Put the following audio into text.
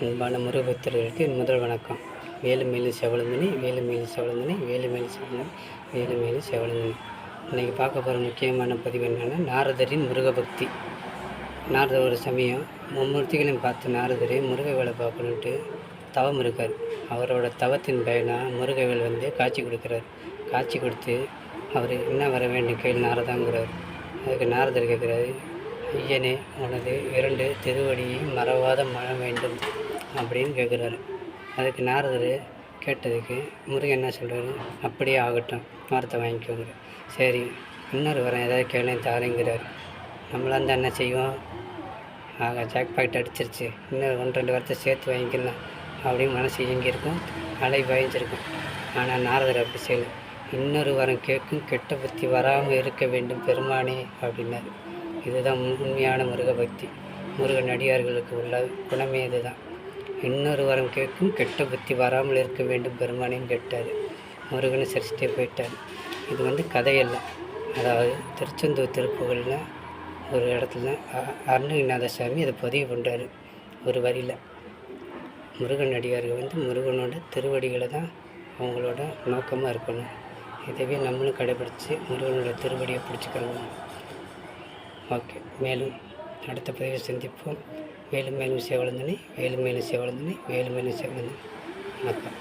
அன்பான முருகபக்தர்களுக்கு என் முதல் வணக்கம். வேலு மேலு செவழுந்தனி, வேலு மேலு செவழுந்தனி, வேலு மேலு செவழுந்தனி, வேலு மேலு செவழுந்தனி. இன்றைக்கி பார்க்க போகிற முக்கியமான பதிவு என்னென்னா, நாரதரின் முருகபக்தி. நாரதர் ஒரு சமயம் மும்மூர்த்திகளையும் பார்த்து நாரதரை முருகவேலை பார்க்கணுன்ட்டு தவம் இருக்கார். அவரோட தவத்தின் பயனாக முருகவேல் காட்சி கொடுக்குறார். காட்சி கொடுத்து அவர் என்ன வர வேண்டும் கேள் நாரதாங்கிறார். அதுக்கு நாரதர் கேட்குறாரு, ஐயனே, உனது 2 திருவடியையும் மறவாத மழ வேண்டும் அப்படின்னு கேட்குறாரு. அதுக்கு நாரதர் கேட்டதுக்கு முருகன் என்ன சொல்கிறாரு, அப்படியே ஆகட்டும், வார்த்தை வாங்கிக்கோங்க. சரி, இன்னொரு வரம் ஏதாவது கேள்வி தாருங்கிறார். நம்மளாக இருந்தால் என்ன செய்வோம், ஜாக் பாக்கெட் அடிச்சிருச்சு, இன்னும் 1-2 வாரத்தை சேர்த்து வாங்கிக்கலாம் அப்படின்னு மனசு இயங்கியிருக்கும், அலை பாய்ஞ்சிருக்கும். ஆனால் நாரதர் அப்படி செய்யலை. இன்னொரு வரம் கேட்கும் கெட்ட புத்தி வராமல் இருக்க வேண்டும் பெருமானே அப்படின்னாரு. இதுதான் உண்மையான முருகபக்தி. முருகன் அடியார்களுக்கு உள்ள குணமே இதுதான். இன்னொரு வரம் கேட்கும் கெட்ட புத்தி வராமல் இருக்க வேண்டும் பெருமானேன்னு கேட்டார். முருகனை சரிச்சிட்டே போயிட்டார். இது கதையல்ல. அதாவது திருச்செந்தூர் திருப்புகளில் ஒரு இடத்துல அருணகிரிநாத சாமி அதை பதிவு பண்ணுறாரு ஒரு வரியில். முருகன் அடியார்கள் முருகனோட திருவடிகளை தான் அவங்களோட நோக்கமாக இருக்கணும். இதுவே நம்மளும் கடைபிடிச்சி முருகனோட திருவடியை பிடிச்சிக்கணும். ஓகே, மேலும் அடுத்த பதிவில் சந்திப்போம். வேலு மேலும் சேவலந்தனி, வேலு மேலும் சேவலந்தனி, வேலு மேலும் சேவலந்தனி. வணக்கம்.